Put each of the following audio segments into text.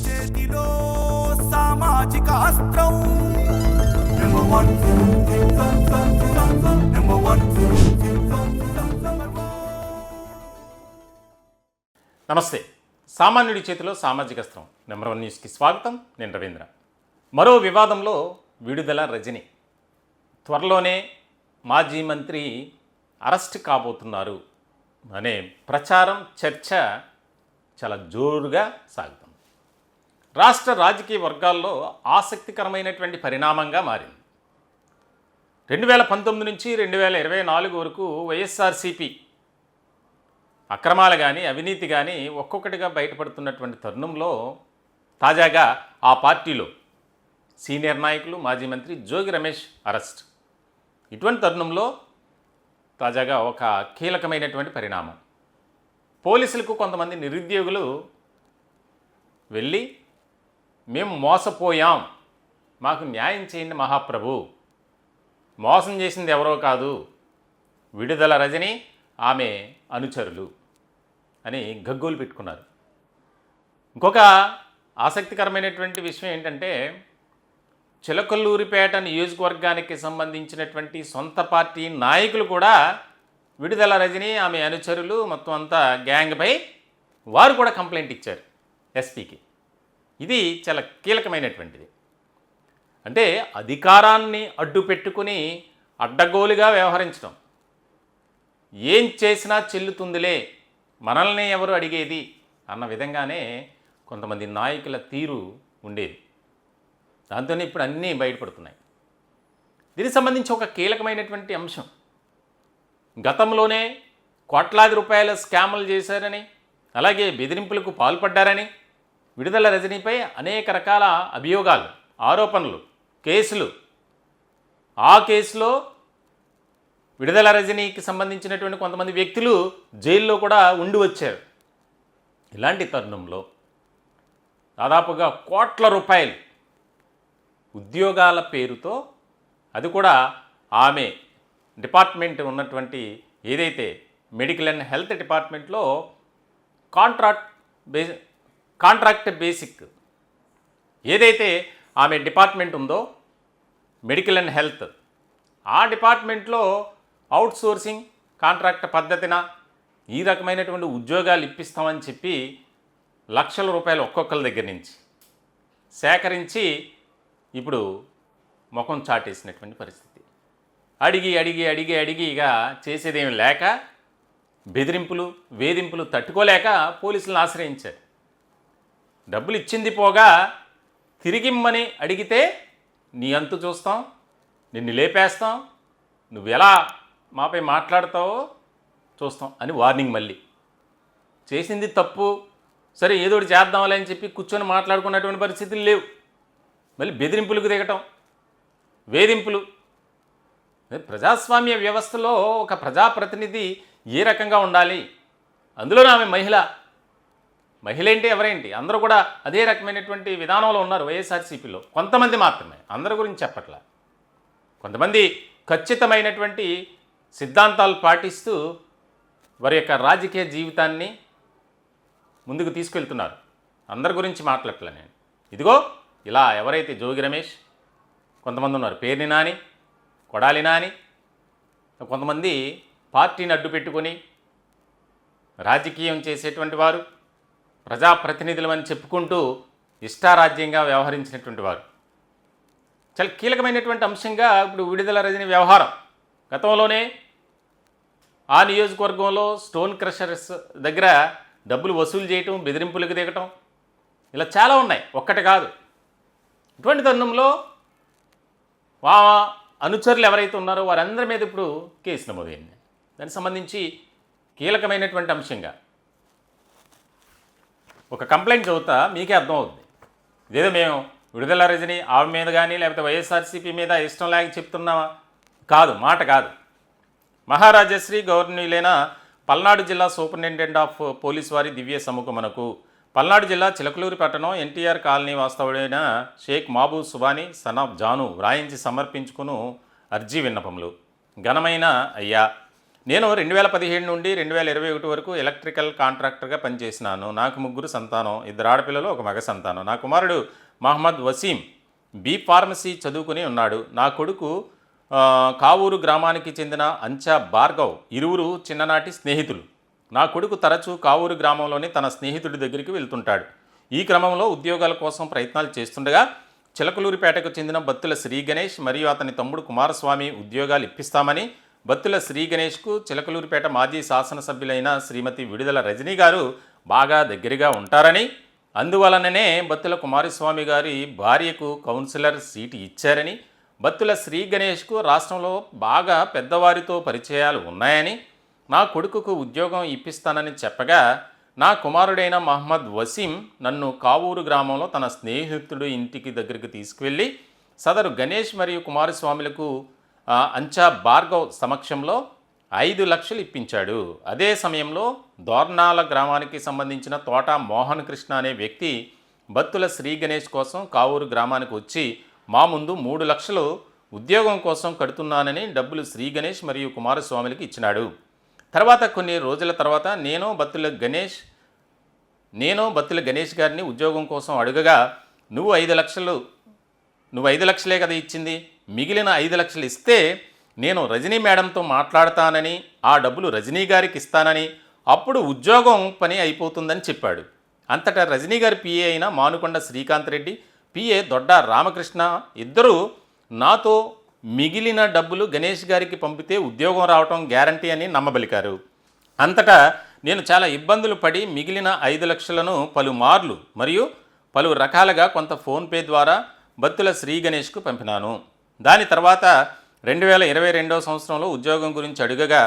చేతిలో సామాజిక అస్త్రం నెంబర్ వన్. నమస్తే. సామాన్యుడి చేతిలో సామాజిక అస్త్రం నెంబర్ 1 న్యూస్కి స్వాగతం. నేను రవీంద్ర. మరో వివాదంలో విడుదల రజని. త్వరలోనే మాజీ మంత్రి అరెస్ట్ కాబోతున్నారు అనే ప్రచారం, చర్చ చాలా జోరుగా సాగుతుంది. రాష్ట్ర రాజకీయ వర్గాల్లో ఆసక్తికరమైనటువంటి పరిణామంగా మారింది. 2019 నుంచి 2024 వరకు వైఎస్ఆర్సీపీ అక్రమాలు కానీ, అవినీతి కానీ ఒక్కొక్కటిగా బయటపడుతున్నటువంటి తరుణంలో తాజాగా ఆ పార్టీలో సీనియర్ నాయకులు, మాజీ మంత్రి జోగి రమేష్ అరెస్ట్. ఇటువంటి తరుణంలో తాజాగా ఒక కీలకమైనటువంటి పరిణామం. పోలీసులకు కొంతమంది నిరుద్యోగులు వెళ్ళి, మేము మోసపోయాం, మాకు న్యాయం చేయండి మహాప్రభు, మోసం చేసింది ఎవరో కాదు, విడుదల రజని ఆమె అనుచరులు అని గగ్గోలు పెట్టుకున్నారు. ఇంకొక ఆసక్తికరమైనటువంటి విషయం ఏంటంటే, చిలకల్లూరిపేట నియోజకవర్గానికి సంబంధించినటువంటి సొంత పార్టీ నాయకులు కూడా విడుదల రజని, ఆమె అనుచరులు మొత్తం అంతా గ్యాంగ్పై వారు కూడా కంప్లైంట్ ఇచ్చారు ఎస్పీకి. ఇది చాలా కీలకమైనటువంటిది. అంటే అధికారాన్ని అడ్డు పెట్టుకుని అడ్డగోలుగా వ్యవహరించడం, ఏం చేసినా చెల్లుతుందిలే, మనల్ని ఎవరు అడిగేది అన్న విధంగానే కొంతమంది నాయకుల తీరు ఉండేది. దాంతోనే ఇప్పుడు అన్నీ బయటపడుతున్నాయి. దీనికి సంబంధించి ఒక కీలకమైనటువంటి అంశం, గతంలోనే కోట్లాది రూపాయల స్కాములు చేశారని, అలాగే బెదిరింపులకు పాల్పడ్డారని విడుదల రజనీపై అనేక రకాల అభియోగాలు, ఆరోపణలు, కేసులు. ఆ కేసులో విడుదల రజనీకి సంబంధించినటువంటి కొంతమంది వ్యక్తులు జైల్లో కూడా ఉండి వచ్చారు. ఇలాంటి తరుణంలో దాదాపుగా కోట్ల రూపాయలు ఉద్యోగాల పేరుతో, అది కూడా ఆమె డిపార్ట్మెంట్ ఉన్నటువంటి ఏదైతే మెడికల్ అండ్ హెల్త్ డిపార్ట్మెంట్లో కాంట్రాక్ట్ బేసిక్ ఏదైతే ఆమె డిపార్ట్మెంట్ ఉందో మెడికల్ అండ్ హెల్త్, ఆ డిపార్ట్మెంట్లో అవుట్సోర్సింగ్ కాంట్రాక్ట్ పద్ధతిన ఈ రకమైనటువంటి ఉద్యోగాలు ఇప్పిస్తామని చెప్పి లక్షల రూపాయలు ఒక్కొక్కరి దగ్గర నుంచి సేకరించి ఇప్పుడు ముఖం చాటేసినటువంటి పరిస్థితి. అడిగి అడిగి అడిగి అడిగి ఇక చేసేదేమి లేక, బెదిరింపులు, వేధింపులు తట్టుకోలేక పోలీసులను ఆశ్రయించారు. డబ్బులు ఇచ్చింది పోగా తిరిగిమ్మని అడిగితే నీ అంతు చూస్తాం, నిన్ను లేపేస్తాం, నువ్వు ఎలా మాపై మాట్లాడతావో చూస్తాం అని వార్నింగ్. మళ్ళీ చేసింది తప్పు, సరే ఏదోటి చేద్దాంలే అని చెప్పి కూర్చొని మాట్లాడుకున్నటువంటి పరిస్థితులు లేవు. మళ్ళీ బెదిరింపులకు దిగటం, వేధింపులు. ప్రజాస్వామ్య వ్యవస్థలో ఒక ప్రజాప్రతినిధి ఏ రకంగా ఉండాలి, అందులోనే ఆమె మహిళ ఏంటి, ఎవరేంటి, అందరూ కూడా అదే రకమైనటువంటి విధానంలో ఉన్నారు వైఎస్ఆర్సీపీలో. కొంతమంది మాత్రమే, అందరి గురించి చెప్పట్లా. కొంతమంది ఖచ్చితమైనటువంటి సిద్ధాంతాలు పాటిస్తూ వారి యొక్క రాజకీయ జీవితాన్ని ముందుకు తీసుకెళ్తున్నారు. అందరి గురించి మాట్లాడట్లే నేను. ఇదిగో ఇలా ఎవరైతే జోగి రమేష్, కొంతమంది ఉన్నారు పేర్ని నాని, కొడాలి నాని, కొంతమంది పార్టీని అడ్డు పెట్టుకొని రాజకీయం చేసేటువంటి వారు, ప్రజాప్రతినిధులు అని చెప్పుకుంటూ ఇష్టారాజ్యంగా వ్యవహరించినటువంటి వారు. చాలా కీలకమైనటువంటి అంశంగా ఇప్పుడు విడుదల రజని వ్యవహారం. గతంలోనే ఆ నియోజకవర్గంలో స్టోన్ క్రషర్స్ దగ్గర డబ్బులు వసూలు చేయటం, బెదిరింపులకు దిగటం, ఇలా చాలా ఉన్నాయి, ఒక్కటి కాదు. ఇటువంటి తరుణంలో అనుచరులు ఎవరైతే ఉన్నారో వారందరి మీద ఇప్పుడు కేసు నమోదైంది. దానికి సంబంధించి కీలకమైనటువంటి అంశంగా ఒక కంప్లైంట్ చదువుతా, మీకే అర్థమవుతుంది. ఇదేదో మేము విడుదల రజని ఆమె మీద కానీ లేకపోతే వైఎస్ఆర్సీపీ మీద ఇష్టం లేక చెప్తున్నామా, కాదు, మాట కాదు. మహారాజశ్రీ గవర్నీలైన పల్నాడు జిల్లా సూపరింటెండెంట్ ఆఫ్ పోలీస్ వారి దివ్య సముఖమునకు పల్నాడు జిల్లా చిలకలూరి పట్టణం ఎన్టీఆర్ కాలనీ వాస్తవుడైన షేక్ మహబూబ్ సుబానీ సన్ ఆఫ్ జాను వ్రాయించి సమర్పించుకును అర్జీ విన్నపములు. ఘనమైన అయ్యా, నేను 2017 నుండి 2021 వరకు ఎలక్ట్రికల్ కాంట్రాక్టర్గా పనిచేసినాను. నాకు 3 సంతానం, 2 ఆడపిల్లలు, 1 మగ సంతానం. నా కుమారుడు మహమ్మద్ వసీం బి ఫార్మసీ చదువుకుని ఉన్నాడు. నా కొడుకు కావూరు గ్రామానికి చెందిన అంచా భార్గవ్. ఇరువురు చిన్ననాటి స్నేహితులు. నా కొడుకు తరచూ కావూరు గ్రామంలోని తన స్నేహితుడి దగ్గరికి వెళ్తుంటాడు. ఈ క్రమంలో ఉద్యోగాల కోసం ప్రయత్నాలు చేస్తుండగా చిలకలూరిపేటకు చెందిన బత్తుల శ్రీ గణేష్ మరియు అతని తమ్ముడు కుమారస్వామి ఉద్యోగాలు ఇప్పిస్తామని, బత్తుల శ్రీ గణేష్కు చిలకలూరిపేట మాజీ శాసనసభ్యులైన శ్రీమతి విడుదల రజనీ గారు బాగా దగ్గరగా ఉంటారని, అందువలననే బత్తుల కుమారస్వామి గారి భార్యకు కౌన్సిలర్ సీటు ఇచ్చారని, బత్తుల శ్రీ గణేష్కు రాష్ట్రంలో బాగా పెద్దవారితో పరిచయాలు ఉన్నాయని, నా కొడుకుకు ఉద్యోగం ఇప్పిస్తానని చెప్పగా నా కుమారుడైన మహమ్మద్ వసీం నన్ను కావూరు గ్రామంలో తన స్నేహితుడు ఇంటికి దగ్గరికి తీసుకువెళ్ళి సదరు గణేష్ మరియు కుమారస్వాములకు అంచా భార్గవ్ సమక్షంలో 5 లక్షలు ఇప్పించాడు. అదే సమయంలో దోర్నాల గ్రామానికి సంబంధించిన తోట మోహన్ కృష్ణ అనే వ్యక్తి బత్తుల శ్రీ గణేష్ కోసం కావూరు గ్రామానికి వచ్చి మా ముందు 3 లక్షలు ఉద్యోగం కోసం కడుతున్నానని డబ్బులు శ్రీ గణేష్ మరియు కుమారస్వాములకి ఇచ్చినాడు. తర్వాత కొన్ని రోజుల తర్వాత నేను బత్తుల గణేష్ గారిని ఉద్యోగం కోసం అడుగగా నువ్వు 5 లక్షలే కదా ఇచ్చింది, మిగిలిన 5 లక్షలు ఇస్తే నేను రజనీ మేడంతో మాట్లాడతానని, ఆ డబ్బులు రజనీ గారికి ఇస్తానని, అప్పుడు ఉద్యోగం పని అయిపోతుందని చెప్పాడు. అంతటా రజనీ గారి పిఏ అయిన మానుకొండ శ్రీకాంత్ రెడ్డి, పిఏ దొడ్డ రామకృష్ణ ఇద్దరూ నాతో మిగిలిన డబ్బులు గణేష్ గారికి పంపితే ఉద్యోగం రావటం గ్యారంటీ అని నమ్మబలికారు. అంతటా నేను చాలా ఇబ్బందులు పడి మిగిలిన 5 లక్షలను పలుమార్లు మరియు పలు రకాలుగా కొంత ఫోన్పే ద్వారా బత్తుల శ్రీ గణేష్కు పంపినాను. దాని తర్వాత 2022 సంవత్సరంలో ఉద్యోగం గురించి అడుగగా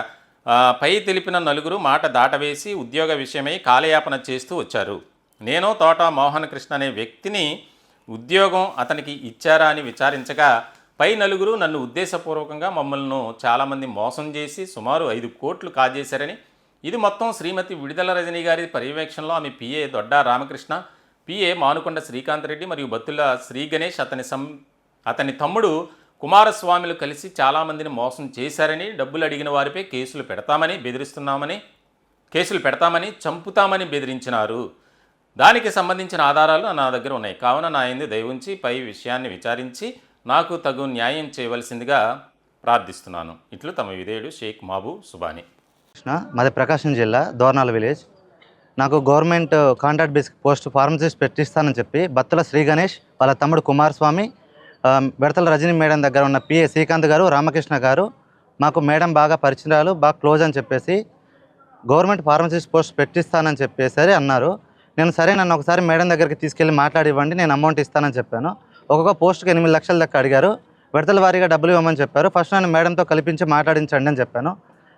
పై తెలిపిన నలుగురు మాట దాటవేసి ఉద్యోగ విషయమై కాలయాపన చేస్తూ వచ్చారు. నేను తోట మోహన్ కృష్ణ అనే వ్యక్తిని ఉద్యోగం అతనికి ఇచ్చారా అని విచారించగా పై నలుగురు నన్ను ఉద్దేశపూర్వకంగా మమ్మల్ని చాలామంది మోసం చేసి సుమారు 5 కోట్లు కాజేశారని, ఇది మొత్తం శ్రీమతి విడుదల రజనీ గారి పర్యవేక్షణలో ఆమె పిఏ దొడ్డ రామకృష్ణ, పిఏ మానుకొండ శ్రీకాంత్ రెడ్డి మరియు బత్తుల శ్రీ గణేష్ అతని తమ్ముడు కుమారస్వామిలు కలిసి చాలామందిని మోసం చేశారని, డబ్బులు అడిగిన వారిపై కేసులు పెడతామని చంపుతామని బెదిరించినారు. దానికి సంబంధించిన ఆధారాలు నా దగ్గర ఉన్నాయి. కావున నా యందు దయ ఉంచి పై విషయాన్ని విచారించి నాకు తగు న్యాయం చేయవలసిందిగా ప్రార్థిస్తున్నాను. ఇట్లు తమ విధేయుడు షేక్ మహబూబ్ సుబానీ. మాది ప్రకాశం జిల్లా దోర్నాల విలేజ్. నాకు government contract basic post pharmacist పెట్టిస్తానని చెప్పి బత్తుల శ్రీ గణేష్ వాళ్ళ తమ్ముడు కుమారస్వామి, బెడతల రజనీ మేడం దగ్గర ఉన్న పిఏ శ్రీకాంత్ గారు, రామకృష్ణ గారు మాకు మేడం బాగా పరిచయాలు, బాగా క్లోజ్ అని చెప్పేసి గవర్నమెంట్ ఫార్మసిస్ట్ పోస్ట్ పెట్టిస్తానని చెప్పేసరి అన్నారు. నేను సరే నన్ను ఒకసారి మేడం దగ్గరికి తీసుకెళ్ళి మాట్లాడివ్వండి, నేను అమౌంట్ ఇస్తానని చెప్పాను. ఒక్కొక్క పోస్ట్కి 8 లక్షల దాకా అడిగారు. విడతల వారీగా డబ్బులు ఇవ్వమని చెప్పారు. ఫస్ట్ నన్ను మేడంతో కల్పించి మాట్లాడించండి అని చెప్పాను.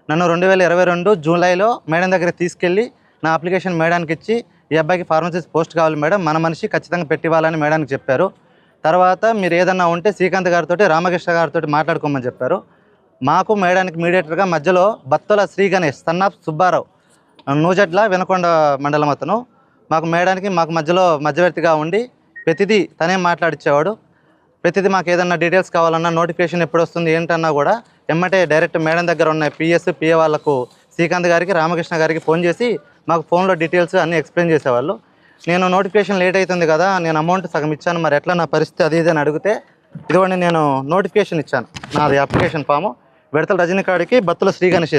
నన్ను 2022 జూలైలో మేడం దగ్గర తీసుకెళ్ళి నా అప్లికేషన్ మేడానికి ఇచ్చి ఈ అబ్బాయికి ఫార్మసిస్ట్ పోస్ట్ కావాలి మేడం, మన మనిషి ఖచ్చితంగా పెట్టివ్వాలని మేడానికి చెప్పారు. తర్వాత మీరు ఏదన్నా ఉంటే శ్రీకాంత్ గారితో రామకృష్ణ గారితో మాట్లాడుకోమని చెప్పారు. మాకు మేడానికి మీడియేటర్గా మధ్యలో బత్తుల శ్రీ గణేష్ సన్నాఫ్ సుబ్బారావు నూజడ్ల వినకొండ మండలం అతను మాకు మధ్యలో మధ్యవర్తిగా ఉండి ప్రతిదీ తనే మాట్లాడిచ్చేవాడు. ప్రతిదీ మాకు ఏదన్నా డీటెయిల్స్ కావాలన్నా, నోటిఫికేషన్ ఎప్పుడు వస్తుంది ఏంటన్నా కూడా ఎమ్మటే డైరెక్ట్ మేడం దగ్గర ఉన్న పిఏ వాళ్ళకు శ్రీకాంత్ గారికి, రామకృష్ణ గారికి ఫోన్ చేసి మాకు ఫోన్లో డీటెయిల్స్ అన్నీ ఎక్స్ప్లెయిన్ చేసేవాళ్ళు. నేను నోటిఫికేషన్ లేట్ అవుతుంది కదా, నేను అమౌంట్ సగం ఇచ్చాను, మరి ఎట్లా నా పరిస్థితి అది ఇది అని అడిగితే, ఇదిగోండి నేను నోటిఫికేషన్ ఇచ్చాను, నాది అప్లికేషన్ ఫాము, విడతల రజనీ కాడికి బత్తుల శ్రీ గణేష్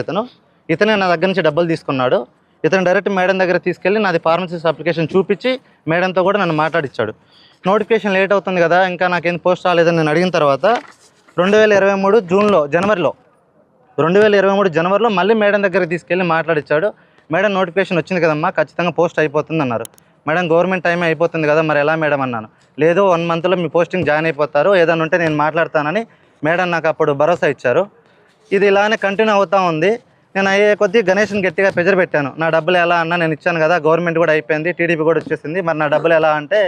ఇతనే నా దగ్గర నుంచి డబ్బులు తీసుకున్నాడు. ఇతను డైరెక్ట్ మేడం దగ్గర తీసుకెళ్ళి నాది ఫార్మసిస్ట్ అప్లికేషన్ చూపించి మేడంతో కూడా నన్ను మాట్లాడించాడు. నోటిఫికేషన్ లేట్ అవుతుంది కదా, ఇంకా నాకేం పోస్ట్ రాలేదని నేను అడిగిన తర్వాత 2023 జనవరిలో మళ్ళీ మేడం దగ్గరికి తీసుకెళ్ళి మాట్లాడించాడు. మేడం నోటిఫికేషన్ వచ్చింది కదమ్మా, ఖచ్చితంగా పోస్ట్ అయిపోతుంది అన్నారు. మేడం గవర్నమెంట్ టైమే అయిపోతుంది కదా, మరి ఎలా మేడం అన్నాను. లేదు 1 మంత్లో మీ పోస్టింగ్ జాయిన్ అయిపోతారు, ఏదైనా ఉంటే నేను మాట్లాడతానని మేడం నాకు అప్పుడు భరోసా ఇచ్చారు. ఇది ఇలానే కంటిన్యూ అవుతూ ఉంది. నేను అయ్యే కొద్దీ గణేష్ని గట్టిగా ప్రెజర్ పెట్టాను. నా డబ్బులు ఎలా అన్నా, నేను ఇచ్చాను కదా, గవర్నమెంట్ కూడా అయిపోయింది, టీడీపీ కూడా వచ్చేసింది, మరి నా డబ్బులు ఎలా అంటే,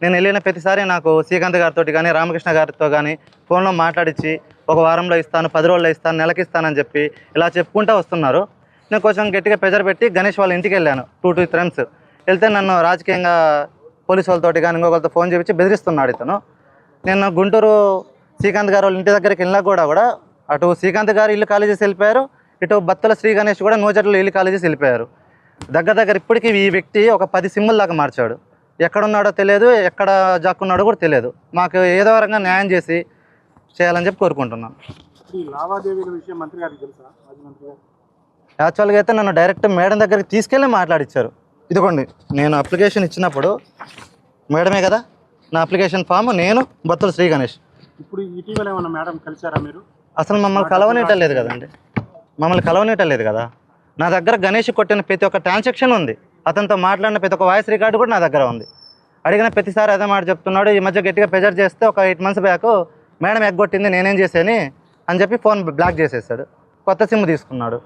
నేను వెళ్ళిన ప్రతిసారి నాకు శ్రీకాంత్ గారితో కానీ రామకృష్ణ గారితో కానీ ఫోన్లో మాట్లాడించి ఒక వారంలో ఇస్తాను, 10 రోజుల్లో ఇస్తాను, నెలకి ఇస్తానని చెప్పి ఇలా చెప్పుకుంటూ వస్తున్నారు. నేను కొంచెం గట్టిగా ప్రెజర్ పెట్టి గణేష్ వాళ్ళ ఇంటికి వెళ్ళాను 2 times. వెళ్తే నన్ను రాజకీయంగా పోలీసు వాళ్ళతోటి కానీ ఇంకొకరితో ఫోన్ చేపించి బెదిరిస్తున్నాడు ఇతను. నేను గుంటూరు శ్రీకాంత్ గారు వాళ్ళ ఇంటి దగ్గరికి వెళ్ళినా కూడా అటు శ్రీకాంత్ గారు ఇల్లు ఖాళీ చేసి వెళ్ళిపోయారు, ఇటు బత్తుల శ్రీ గణేష్ కూడా నూజెట్లో ఇల్లు ఖాళీ చేసి వెళ్ళిపోయారు. దగ్గర ఇప్పటికీ ఈ వ్యక్తి ఒక 10 సిమ్ముల దాకా మార్చాడు. ఎక్కడున్నాడో తెలియదు, ఎక్కడ జాక్కున్నాడో కూడా తెలియదు. మాకు ఏదో రకంగా న్యాయం చేయాలని చెప్పి కోరుకుంటున్నాను. ఈ లావాదేవీల విషయం మంత్రి గారికి తెలుసా? మాజీ మంత్రి గారు యాక్చువల్గా అయితే నన్ను డైరెక్ట్ మేడం దగ్గరికి తీసుకెళ్ళి మాట్లాడిచ్చారు. ఇదిగోండి, నేను అప్లికేషన్ ఇచ్చినప్పుడు మేడమే కదా నా అప్లికేషన్ ఫామ్, నేను బత్తుల శ్రీ గణేష్. ఇప్పుడు ఇటీవల ఏమన్నా మేడం కలిసారా మీరు? అసలు మమ్మల్ని కలవనీయటం లేదు కదా. నా దగ్గర గణేష్ కొట్టిన ప్రతి ఒక్క ట్రాన్సాక్షన్ ఉంది, అతనితో మాట్లాడిన ప్రతి ఒక్క వాయిస్ రికార్డు కూడా నా దగ్గర ఉంది. అడిగిన ప్రతిసారి అదే మాట చెప్తున్నాడు. ఈ మధ్య గట్టిగా ప్రెజర్ చేస్తే ఒక 8 months బ్యాక్ మేడం ఎగ్గొట్టింది, నేనేం చేశాను అని చెప్పి ఫోన్ బ్లాక్ చేసేసాడు. కొత్త సిమ్ తీసుకున్నాడు.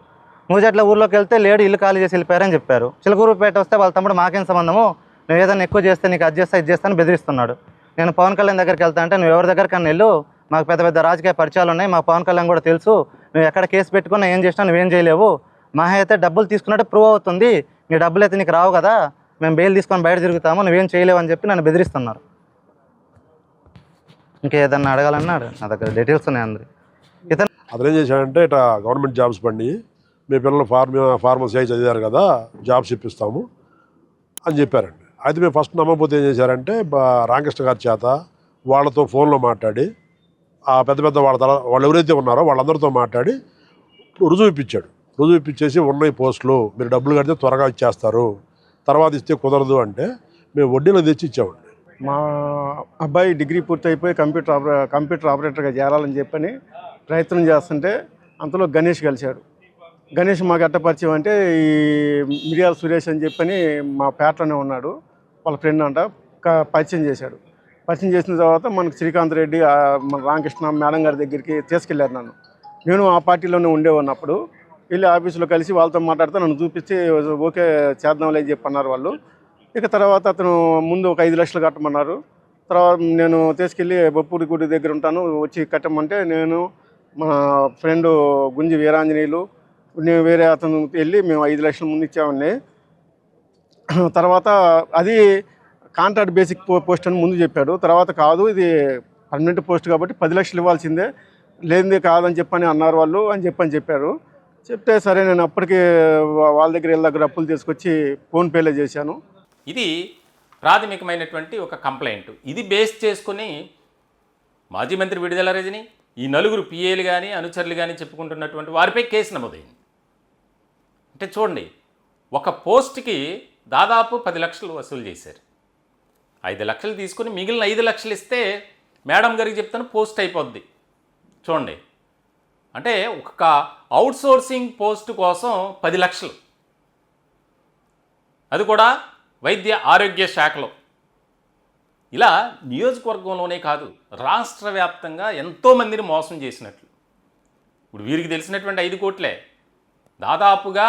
నూజెట్ల ఊర్లోకి వెళ్తే లేడు, ఇల్లు ఖాళీ చేసి వెళ్ళిపోయారని చెప్పారు. చిలకూరుపేట వస్తే వాళ్ళ తమ్ముడు మాకేం సంబంధము, నువ్వు ఏదైనా ఎక్కువ చేస్తే నీకు అది చేస్తా ఇది చేస్తాను బెదిరిస్తున్నాడు. నేను పవన్ కళ్యాణ్ దగ్గరికి వెళ్తా అంటే, నువ్వు ఎవరి దగ్గరికన్నా వెళ్ళు, మాకు పెద్ద రాజకీయ పరిచయాలు ఉన్నాయి, మా పవన్ కళ్యాణ్ కూడా తెలుసు, నువ్వు ఎక్కడ కేసు పెట్టుకున్నా ఏం చేసినా నువ్వేం చేయలేవు, మా అయితే డబ్బులు తీసుకున్నట్టు ప్రూవ్ అవుతుంది, నీ డబ్బులు అయితే నీకు రావు కదా, మేము బెయిల్ తీసుకొని బయట తిరుగుతాము, నువ్వేం చేయలేవు అని చెప్పి నన్ను బెదిరిస్తున్నారు. ఇంకేదన్నా అడగాలన్నా నా దగ్గర డీటెయిల్స్ ఉన్నాయి అందరి. అతను ఏం చేశాడంటే, ఇట్లా గవర్నమెంట్ జాబ్స్ పండి మీ పిల్లలు ఫార్మసీ అయి చదివారు కదా, జాబ్స్ ఇప్పిస్తాము అని చెప్పారండి. అయితే మేము ఫస్ట్ నమ్మకపోతే ఏం చేశారంటే, రామకృష్ణ గారి చేత వాళ్ళతో ఫోన్లో మాట్లాడి, ఆ పెద్ద వాళ్ళు ఎవరైతే ఉన్నారో వాళ్ళందరితో మాట్లాడి రుజువు ఇప్పించేసి ఉన్నాయి పోస్టులు, మీరు డబ్బులు కడితే త్వరగా ఇచ్చేస్తారు, తర్వాత ఇస్తే కుదరదు అంటే మేము వడ్డీలో తెచ్చి ఇచ్చామండి. మా అబ్బాయి డిగ్రీ పూర్తి అయిపోయి కంప్యూటర్ ఆపరేటర్గా చేరాలని చెప్పని ప్రయత్నం చేస్తుంటే అంతలో గణేష్ కలిశాడు. గణేష్ మాకు ఎట్ట పరిచయం అంటే, ఈ మిరియాల సురేష్ అని చెప్పని మా పేటలోనే ఉన్నాడు, వాళ్ళ ఫ్రెండ్ అంట, పరిచయం చేశాడు. పరిచయం చేసిన తర్వాత మనకు శ్రీకాంత్ రెడ్డి, మన రామకృష్ణ మేడం గారి దగ్గరికి తీసుకెళ్ళారు నన్ను. నేను ఆ పార్టీలోనే ఉండేవాడినప్పుడు వెళ్ళి ఆఫీసులో కలిసి వాళ్ళతో మాట్లాడితే నన్ను చూపించి ఓకే చేద్దాంలే చెప్పి అన్నారు వాళ్ళు. ఇక తర్వాత అతను ముందు ఒక 5 లక్షలు కట్టమన్నారు. తర్వాత నేను తీసుకెళ్ళి బొప్పూడి గుడి దగ్గర ఉంటాను, వచ్చి కట్టమంటే నేను మా ఫ్రెండు గుంజి వీరాంజనేయులు నేను వేరే అతను వెళ్ళి మేము 5 లక్షల ముందు ఇచ్చామండి. తర్వాత అది కాంట్రాక్ట్ బేసిక్ పోస్ట్ అని ముందు చెప్పాడు. తర్వాత కాదు, ఇది పర్మనెంట్ పోస్ట్ కాబట్టి 10 లక్షలు ఇవ్వాల్సిందే, లేనిదే కాదని చెప్పని అన్నారు వాళ్ళు అని చెప్పారు. చెప్తే సరే నేను అప్పటికి వాళ్ళ దగ్గర అప్పులు తీసుకొచ్చి ఫోన్పేలో చేశాను. ఇది ప్రాథమికమైనటువంటి ఒక కంప్లైంట్. ఇది బేస్ చేసుకుని మాజీ మంత్రి విడుదల రజని, ఈ నలుగురు పిఏలు కానీ అనుచరులు కానీ చెప్పుకుంటున్నటువంటి వారిపై కేసు నమోదైంది. అంటే చూడండి, ఒక పోస్ట్కి దాదాపు 10 లక్షలు వసూలు చేశారు. 5 లక్షలు తీసుకుని మిగిలిన 5 లక్షలు ఇస్తే మేడం గారికి చెప్తాను పోస్ట్ అయిపోద్ది. చూడండి, అంటే ఒక అవుట్సోర్సింగ్ పోస్ట్ కోసం 10 లక్షలు, అది కూడా వైద్య ఆరోగ్య శాఖలో. ఇలా నియోజకవర్గంలోనే కాదు, రాష్ట్ర వ్యాప్తంగా ఎంతోమందిని మోసం చేసినట్లు. ఇప్పుడు వీరికి తెలిసినటువంటి 5 కోట్లే దాదాపుగా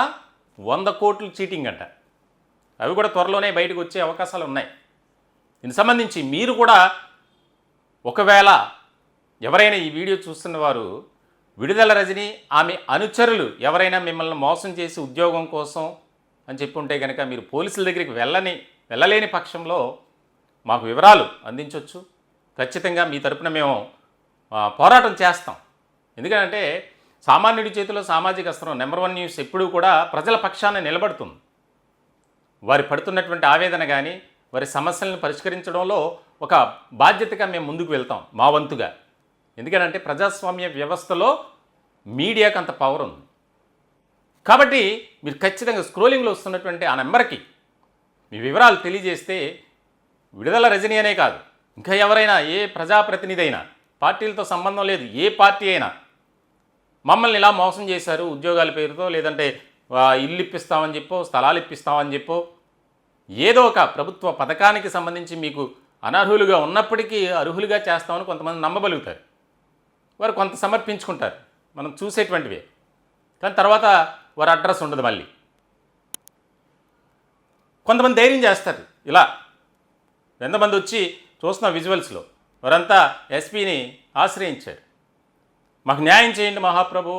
100 కోట్లు చీటింగ్ అంట. అవి కూడా త్వరలోనే బయటకు వచ్చే అవకాశాలు ఉన్నాయి. దీనికి సంబంధించి మీరు కూడా ఒకవేళ ఎవరైనా ఈ వీడియో చూస్తున్న వారు విడుదల రజని ఆమె అనుచరులు ఎవరైనా మిమ్మల్ని మోసం చేసి ఉద్యోగం కోసం అని చెప్పి ఉంటే కనుక మీరు పోలీసుల దగ్గరికి వెళ్ళలేని పక్షంలో మాకు వివరాలు అందించవచ్చు. ఖచ్చితంగా మీ తరపున మేము పోరాటం చేస్తాం. ఎందుకంటే సామాన్యుడి చేతిలో సామాజిక అస్త్రం నెంబర్ 1 న్యూస్ ఎప్పుడూ కూడా ప్రజల పక్షాన నిలబడుతుంది. వారి పడుతున్నటువంటి ఆవేదన కానీ వారి సమస్యలను పరిష్కరించడంలో ఒక బాధ్యతగా మేము ముందుకు వెళ్తాం మా వంతుగా. ఎందుకంటే ప్రజాస్వామ్య వ్యవస్థలో మీడియాకు అంత పవర్ ఉంది. కాబట్టి మీరు ఖచ్చితంగా స్క్రోలింగ్లో వస్తున్నటువంటి ఆ నెంబర్కి మీ వివరాలు తెలియజేస్తే విడుదల రజని అనే కాదు, ఇంకా ఎవరైనా ఏ ప్రజాప్రతినిధి అయినా, పార్టీలతో సంబంధం లేదు, ఏ పార్టీ అయినా మమ్మల్ని ఇలా మోసం చేశారు ఉద్యోగాల పేరుతో, లేదంటే ఇల్లు ఇప్పిస్తామని చెప్పో, స్థలాలు ఇప్పిస్తామని చెప్పో, ఏదో ఒక ప్రభుత్వ పథకానికి సంబంధించి మీకు అనర్హులుగా ఉన్నప్పటికీ అర్హులుగా చేస్తామని కొంతమంది నమ్మగలుగుతారు. వారు కొంత సమర్పించుకుంటారు, మనం చూసేటువంటివే. కానీ తర్వాత వారి అడ్రస్ ఉండదు. మళ్ళీ కొంతమంది ధైర్యం చేస్తారు. ఇలా ఎంతమంది వచ్చి చూస్తున్న విజువల్స్లో వారంతా ఎస్పీని ఆశ్రయించారు. మాకు న్యాయం చేయండి మహాప్రభు,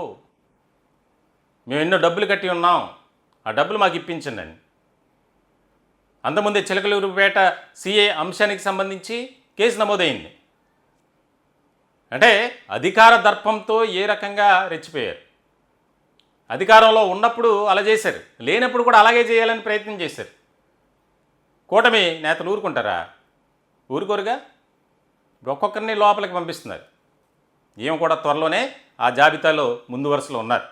మేము ఎన్నో డబ్బులు కట్టి ఉన్నాం, ఆ డబ్బులు మాకు ఇప్పించండి అని. అంతకుముందే చిలకలూరుపేట సిఏ అంశానికి సంబంధించి కేసు నమోదైంది. అంటే అధికార దర్పంతో ఏ రకంగా రెచ్చిపోయారు. అధికారంలో ఉన్నప్పుడు అలా చేశారు, లేనప్పుడు కూడా అలాగే చేయాలని ప్రయత్నం చేశారు. కూటమి నేతలు ఊరుకుంటారా? ఊరుకోరుగా. ఒక్కొక్కరిని లోపలికి పంపిస్తున్నారు. ఈమె కూడా త్వరలోనే ఆ జాబితాలో ముందు వరుసలో ఉన్నారు.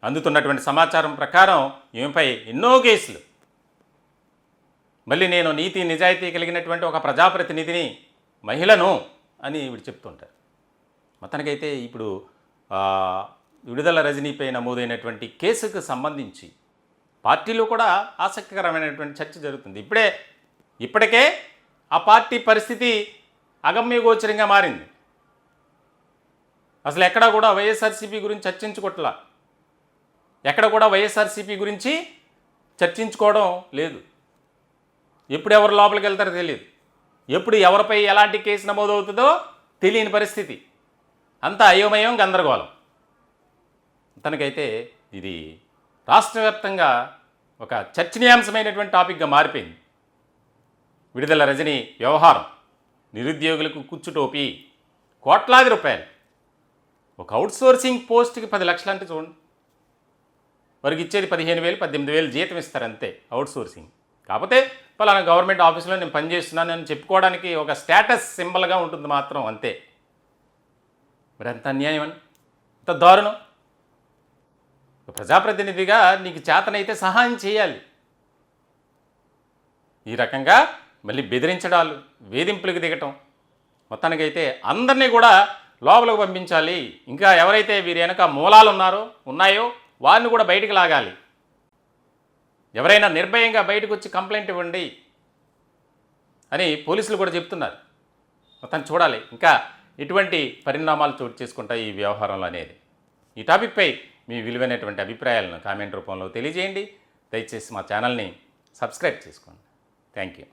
అందుతున్నటువంటి సమాచారం ప్రకారం ఈమెపై ఎన్నో కేసులు. మళ్ళీ నేను నీతి నిజాయితీ కలిగినటువంటి ఒక ప్రజాప్రతినిధిని, మహిళను అని వీడు చెప్తుంటారు. మొత్తానికైతే ఇప్పుడు విడుదల రజనీపై నమోదైనటువంటి కేసుకు సంబంధించి పార్టీలో కూడా ఆసక్తికరమైనటువంటి చర్చ జరుగుతుంది. ఇప్పటికే ఆ పార్టీ పరిస్థితి అగమ్యగోచరంగా మారింది. అసలు ఎక్కడా కూడా వైఎస్ఆర్సీపీ గురించి చర్చించుకోవట్లా, ఎక్కడ కూడా వైఎస్ఆర్సీపీ గురించి చర్చించుకోవడం లేదు. ఎప్పుడు ఎవరు లోపలికి వెళ్తారో తెలియదు, ఎప్పుడు ఎవరిపై ఎలాంటి కేసు నమోదవుతుందో తెలియని పరిస్థితి. అంతా అయోమయం, గందరగోళం. తనకైతే ఇది రాష్ట్ర వ్యాప్తంగా ఒక చర్చనీయాంశమైనటువంటి టాపిక్గా మారిపోయింది. విడుదల రజనీ వ్యవహారం, నిరుద్యోగులకు కుచ్చుటోపీ, కోట్లాది రూపాయలు. ఒక అవుట్సోర్సింగ్ పోస్ట్కి 10 లక్షలు అంటే చూడండి, వారికి ఇచ్చేది 15,000 18,000 జీతం ఇస్తారు అంతే అవుట్సోర్సింగ్. కాకపోతే పలానా గవర్నమెంట్ ఆఫీసులో నేను పనిచేస్తున్నాను అని చెప్పుకోవడానికి ఒక స్టేటస్ సింబల్గా ఉంటుంది మాత్రం, అంతే. మరి ఎంత అన్యాయం అని, ఎంత దారుణం. ప్రజాప్రతినిధిగా నీకు చేతనైతే సహాయం చేయాలి. ఈ రకంగా మళ్ళీ బెదిరించడాలు, వేధింపులకు దిగటం. మొత్తానికైతే అందరినీ కూడా లోపలికి పంపించాలి. ఇంకా ఎవరైతే వీరి వెనక మూలాలు ఉన్నాయో వారిని కూడా బయటికి లాగాలి. ఎవరైనా నిర్భయంగా బయటకు వచ్చి కంప్లైంట్ ఇవ్వండి అని పోలీసులు కూడా చెప్తున్నారు. మొత్తం చూడాలి ఇంకా ఎటువంటి పరిణామాలు చోటు చేసుకుంటాయి ఈ వ్యవహారంలో అనేది. ఈ టాపిక్పై మీ విలువైనటువంటి అభిప్రాయాలను కామెంట్ రూపంలో తెలియజేయండి. దయచేసి మా ఛానల్ని సబ్స్క్రైబ్ చేసుకోండి. Thank you.